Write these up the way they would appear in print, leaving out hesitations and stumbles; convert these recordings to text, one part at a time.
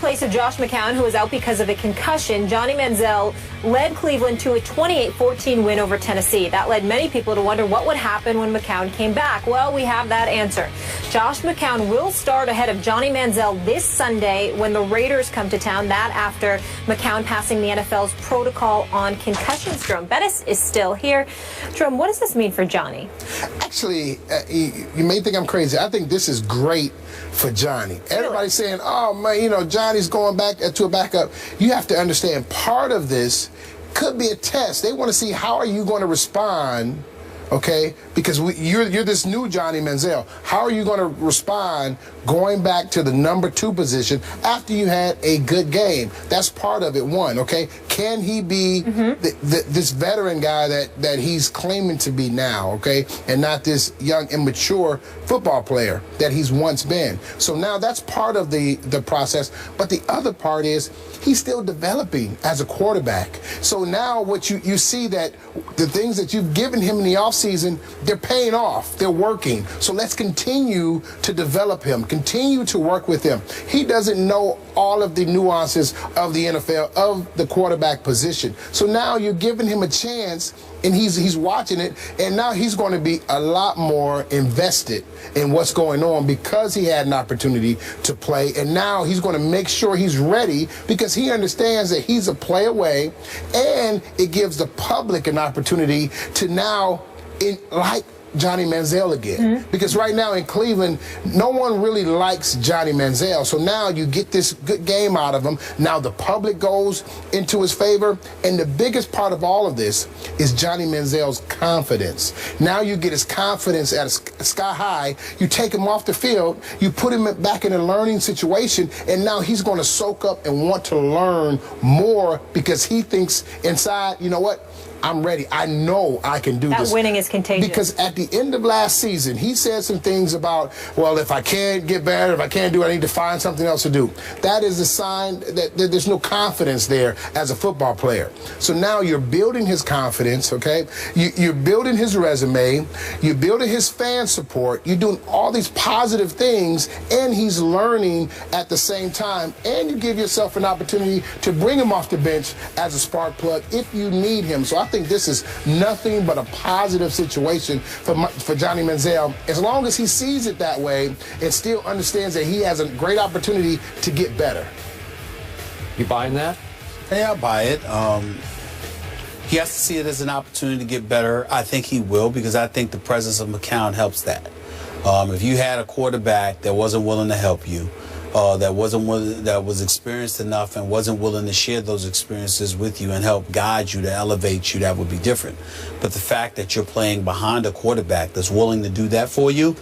place of Josh McCown, who is out because of a concussion. Johnny Manziel led Cleveland to a 28-14 win over Tennessee. That led many people to wonder what would happen when McCown came back. Well, we have that answer. Josh McCown will start ahead of Johnny Manziel this Sunday when the Raiders come to town. That after McCown passing the NFL's protocol on concussions. Jerome Bettis is still here. Jerome, what does this mean for Johnny? Actually, you may think I'm crazy. I think this is great for Johnny. Everybody's saying, oh, man, you know, Johnny's going back to a backup. You have to understand part of this could be a test. They want to see how are you going to respond, okay, because you're this new Johnny Manziel. How are you going to respond going back to the number 2 position after you had a good game? That's part of it, one, okay? Can he be this veteran guy that he's claiming to be now, okay, and not this young, immature football player that he's once been? So now that's part of the process, but the other part is he's still developing as a quarterback. So now what you see that the things that you've given him in the offseason, they're paying off. They're working. So let's continue to develop him, continue to work with him. He doesn't know all of the nuances of the NFL, of the quarterback position. So now you're giving him a chance, and he's watching it, and now he's going to be a lot more invested in what's going on because he had an opportunity to play, and now he's going to make sure he's ready because he understands that he's a play away, and it gives the public an opportunity to now like Johnny Manziel again. Because right now in Cleveland, no one really likes Johnny Manziel. So now you get this good game out of him. Now the public goes into his favor. And the biggest part of all of this is Johnny Manziel's confidence. Now you get his confidence at a sky high. You take him off the field. You put him back in a learning situation. And now he's going to soak up and want to learn more because he thinks inside, you know what? I'm ready. I know I can do this. That winning is contagious. Because at the end of last season, he said some things about, well, if I can't get better, if I can't do it, I need to find something else to do. That is a sign that there's no confidence there as a football player. So now you're building his confidence, okay? You're building his resume. You're building his fan support. You're doing all these positive things, and he's learning at the same time. And you give yourself an opportunity to bring him off the bench as a spark plug if you need him. So I think this is nothing but a positive situation for Johnny Manziel, as long as he sees it that way and still understands that he has a great opportunity to get better. You buying that? Yeah, I buy it. He has to see it as an opportunity to get better. I think he will, because I think the presence of McCown helps that. If you had a quarterback that wasn't willing to help you, that was experienced enough and wasn't willing to share those experiences with you and help guide you, to elevate you, that would be different. But the fact that you're playing behind a quarterback that's willing to do that for you,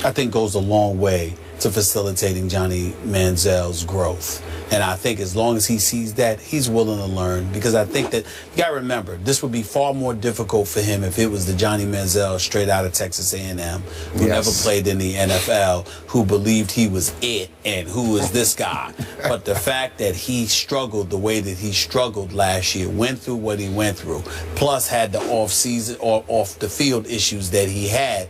I think goes a long way to facilitating Johnny Manziel's growth. And I think as long as he sees that, he's willing to learn, because I think that, you got to remember, this would be far more difficult for him if it was the Johnny Manziel straight out of Texas A&M, who never played in the NFL, who believed he was it and who is this guy. But the fact that he struggled the way that he struggled last year, went through what he went through, plus had the off-season or off-the-field issues that he had,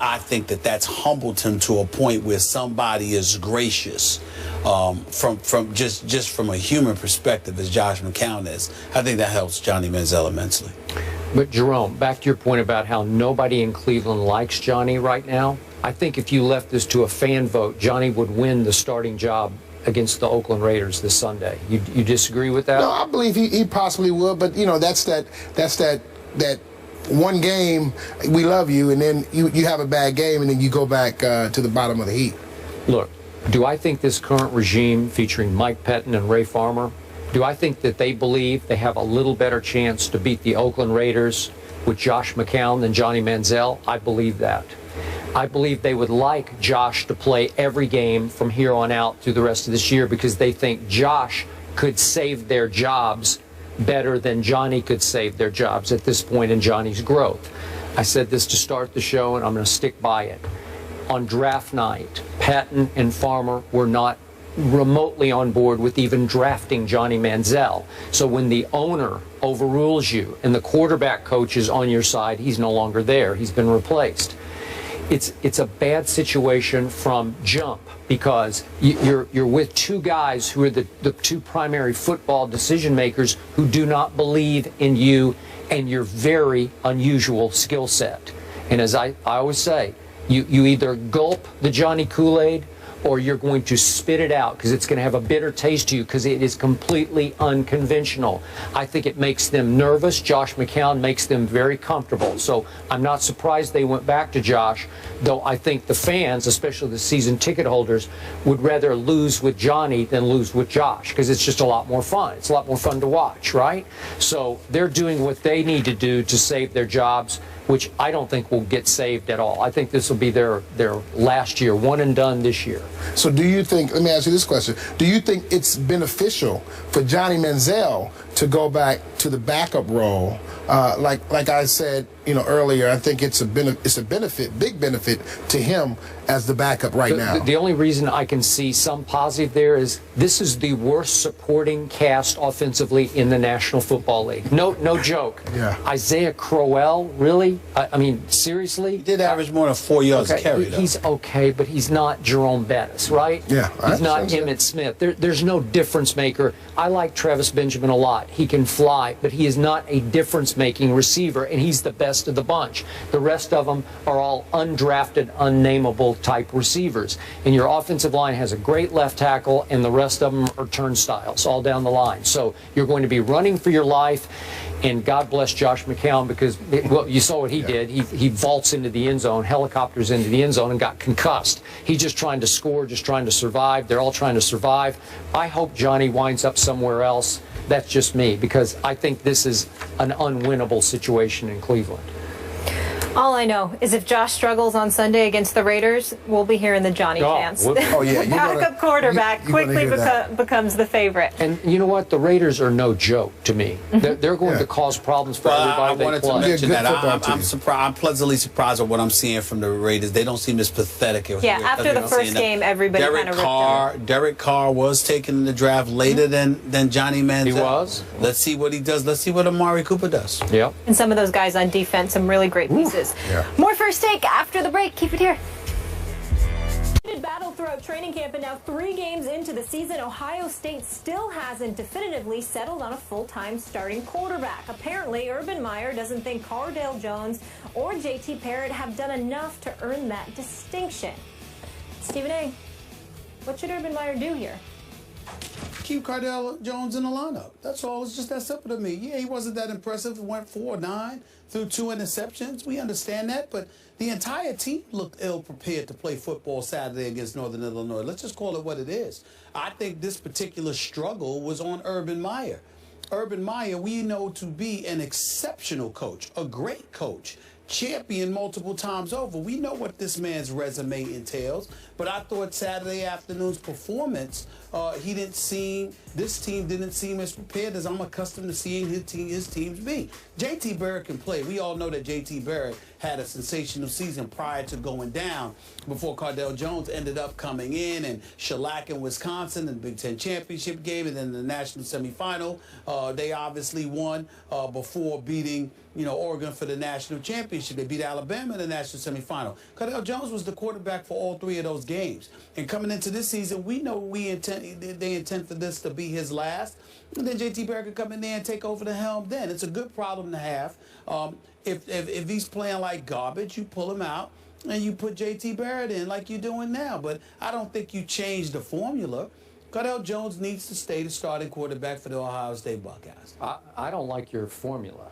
I think that that's humbled him to a point where somebody is gracious from just from a human perspective, as Josh McCown is. I think that helps Johnny Manziel immensely. But Jerome, back to your point about how nobody in Cleveland likes Johnny right now, I think if you left this to a fan vote, Johnny would win the starting job against the Oakland Raiders this Sunday. You disagree with that? No, I believe he possibly would, but you know, that's that one game, we love you, and then you have a bad game, and then you go back to the bottom of the heap. Look, do I think this current regime featuring Mike Pettin and Ray Farmer, do I think that they believe they have a little better chance to beat the Oakland Raiders with Josh McCown than Johnny Manziel? I believe that. I believe they would like Josh to play every game from here on out through the rest of this year, because they think Josh could save their jobs better than Johnny could save their jobs at this point in Johnny's growth. I said this to start the show, and I'm going to stick by it. On draft night, Patton and Farmer were not remotely on board with even drafting Johnny Manziel. So when the owner overrules you and the quarterback coach is on your side, he's no longer there. He's been replaced. it's a bad situation from jump, because you're with two guys who are the two primary football decision makers who do not believe in you and your very unusual skill set. And as I always say, you either gulp the Johnny Kool-Aid or you're going to spit it out, because it's going to have a bitter taste to you, because it is completely unconventional. I think it makes them nervous. Josh McCown makes them very comfortable. So I'm not surprised they went back to Josh, though I think the fans, especially the season ticket holders, would rather lose with Johnny than lose with Josh, because it's just a lot more fun. It's a lot more fun to watch, right? So they're doing what they need to do to save their jobs, which I don't think will get saved at all. I think this will be their last year, one and done this year. So do you think, let me ask you this question, do you think it's beneficial for Johnny Manziel to go back to the backup role? Like I said, earlier, I think it's a benefit, big benefit to him as the backup right now. The only reason I can see some positive there is this is the worst supporting cast offensively in the National Football League. No joke. Yeah. Isaiah Crowell, really? I mean, seriously? He did average more than 4 yards a carry, though. He's okay, but he's not Jerome Bettis, right? Yeah. He's not Emmitt Smith. There's no difference maker. I like Travis Benjamin a lot. He can fly, but he is not a difference-making receiver, and he's the best of the bunch. The rest of them are all undrafted, unnameable type receivers. And your offensive line has a great left tackle, and the rest of them are turnstiles all down the line. So you're going to be running for your life, and God bless Josh McCown, because, well, you saw what he did. He vaults into the end zone, helicopters into the end zone, and got concussed. He's just trying to score, just trying to survive. They're all trying to survive. I hope Johnny winds up somewhere else. That's just me, because I think this is an unwinnable situation in Cleveland. All I know is if Josh struggles on Sunday against the Raiders, we'll be hearing the Johnny chants. Oh, yeah. Backup quarterback quickly becomes the favorite. And you know what? The Raiders are no joke to me. They're going to cause problems for everybody they play. I wanted to mention that. I'm surprised. I'm pleasantly surprised at what I'm seeing from the Raiders. They don't seem as pathetic as after the first game, everybody kind of ripped him. Derek Carr was taken in the draft later than Johnny Manziel. He was. Let's see what he does. Let's see what Amari Cooper does. Yep. And some of those guys on defense, some really great pieces. Yeah. More First Take after the break. Keep it here. Battle throughout training camp, and now 3 games into the season, Ohio State still hasn't definitively settled on a full-time starting quarterback. Apparently, Urban Meyer doesn't think Cardale Jones or JT Barrett have done enough to earn that distinction. Stephen A., what should Urban Meyer do here? Keep Cardale Jones in the lineup. That's all. It's just that simple to me. Yeah, he wasn't that impressive. He went 4-9 through 2 interceptions. We understand that, but the entire team looked ill-prepared to play football Saturday against Northern Illinois. Let's just call it what it is. I think this particular struggle was on Urban Meyer. Urban Meyer, we know to be an exceptional coach, a great coach, champion multiple times over. We know what this man's resume entails, but I thought Saturday afternoon's performance, this team didn't seem as prepared as I'm accustomed to seeing his teams be. JT Barrett can play. We all know that JT Barrett had a sensational season prior to going down before Cardale Jones ended up coming in and shellacking Wisconsin in the Big Ten championship game, and then the national semifinal. They obviously won before beating Oregon for the national championship. They beat Alabama in the national semifinal. Cardale Jones was the quarterback for all 3 of those games. And coming into this season, we know they intend for this to be his last. And then JT Barrett could come in there and take over the helm then. It's a good problem to have. If he's playing like garbage, you pull him out and you put JT Barrett in like you're doing now. But I don't think you change the formula. Cardale Jones needs to stay the starting quarterback for the Ohio State Buckeyes. I don't like your formula.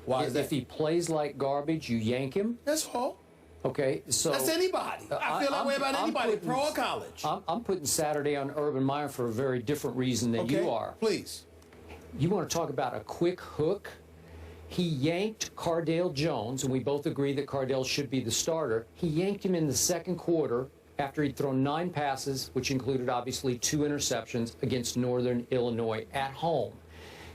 Why is that? If he plays like garbage, you yank him. That's all. Okay, so that's anybody. I feel that way about anybody, pro or college. I'm putting Saturday on Urban Meyer for a very different reason than you are. Please. You want to talk about a quick hook? He yanked Cardale Jones, and we both agree that Cardale should be the starter. He yanked him in the second quarter after he'd thrown 9 passes, which included obviously 2 interceptions against Northern Illinois at home.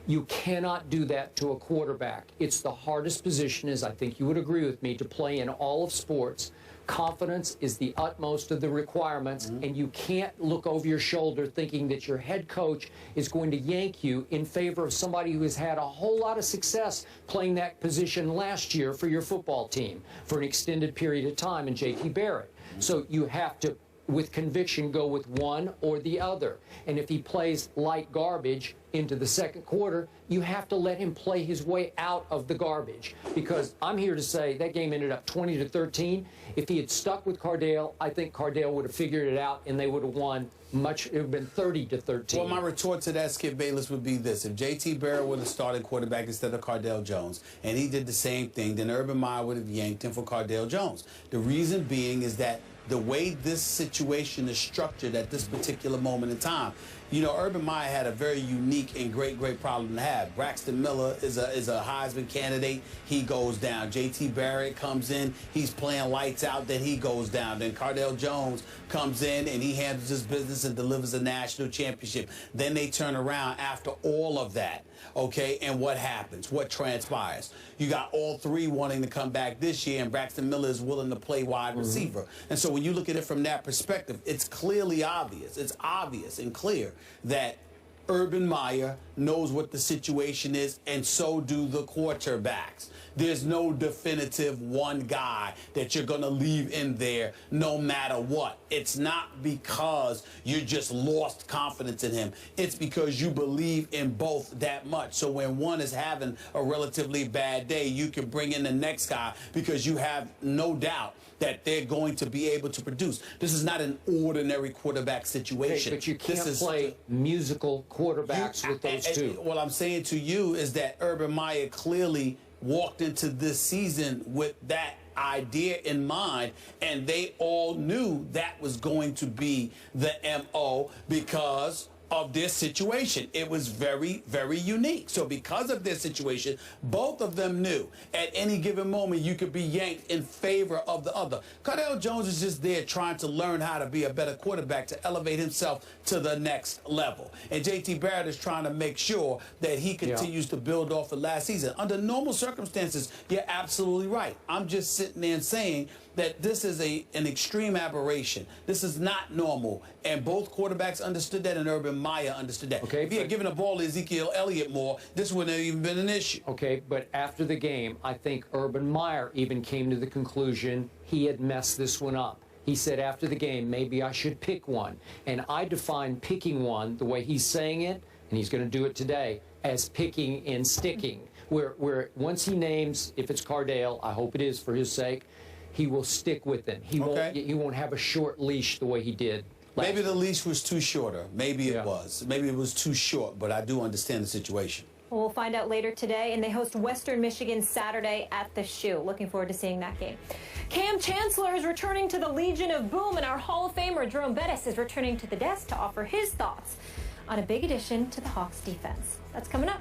You cannot do that to a quarterback. It's the hardest position, as I think you would agree with me, to play in all of sports. confidence is the utmost of the requirements, and you can't look over your shoulder thinking that your head coach is going to yank you in favor of somebody who has had a whole lot of success playing that position last year for your football team for an extended period of time in J.T. Barrett. So you have to, with conviction, go with one or the other. And if he plays light garbage into the second quarter, you have to let him play his way out of the garbage. Because I'm here to say that game ended up 20-13. If he had stuck with Cardale, I think Cardale would have figured it out and they would have won much. It would have been 30-13. Well, my retort to that, Skip Bayless, would be this. If J.T. Barrett would have started quarterback instead of Cardale Jones, and he did the same thing, then Urban Meyer would have yanked him for Cardale Jones. The reason being is that the way this situation is structured at this particular moment in time, you know, Urban Meyer had a very unique and great problem to have. Braxton Miller is a Heisman candidate. He goes down. J.T. Barrett comes in. He's playing lights out. Then he goes down. Then Cardale Jones comes in and he handles his business and delivers a national championship. Then they turn around after all of that. Okay, and what happens? What transpires? You got all three wanting to come back this year, and Braxton Miller is willing to play wide receiver. And so when you look at it from that perspective, it's clearly obvious. It's obvious and clear that Urban Meyer knows what the situation is, and so do the quarterbacks. There's no definitive one guy that you're going to leave in there no matter what. It's not because you just lost confidence in him. It's because you believe in both that much. So when one is having a relatively bad day, you can bring in the next guy because you have no doubt that they're going to be able to produce. This is not an ordinary quarterback situation. Okay, but you can't play musical quarterbacks with those two. What I'm saying to you is that Urban Meyer clearly walked into this season with that idea in mind, and they all knew that was going to be the MO because of their situation. It was very, very unique. So because of their situation, both of them knew at any given moment you could be yanked in favor of the other. Cardale Jones is just there trying to learn how to be a better quarterback to elevate himself to the next level. And J.T. Barrett is trying to make sure that he continues to build off of last season. Under normal circumstances, you're absolutely right. I'm just sitting there and saying that this is an extreme aberration. This is not normal. And both quarterbacks understood that, and Urban Meyer understood that. Okay, if he had given the ball to Ezekiel Elliott more, this wouldn't have even been an issue. Okay, but after the game, I think Urban Meyer even came to the conclusion he had messed this one up. He said after the game, maybe I should pick one. And I define picking one the way he's saying it, and he's going to do it today, as picking and sticking. Where once he names, if it's Cardale, I hope it is for his sake, he will stick with it. He won't have a short leash the way he did. Maybe the leash was too shorter. Maybe it was. Maybe it was too short, but I do understand the situation. Well, we'll find out later today, and they host Western Michigan Saturday at the Shoe. Looking forward to seeing that game. Cam Chancellor is returning to the Legion of Boom, and our Hall of Famer Jerome Bettis is returning to the desk to offer his thoughts on a big addition to the Hawks defense. That's coming up.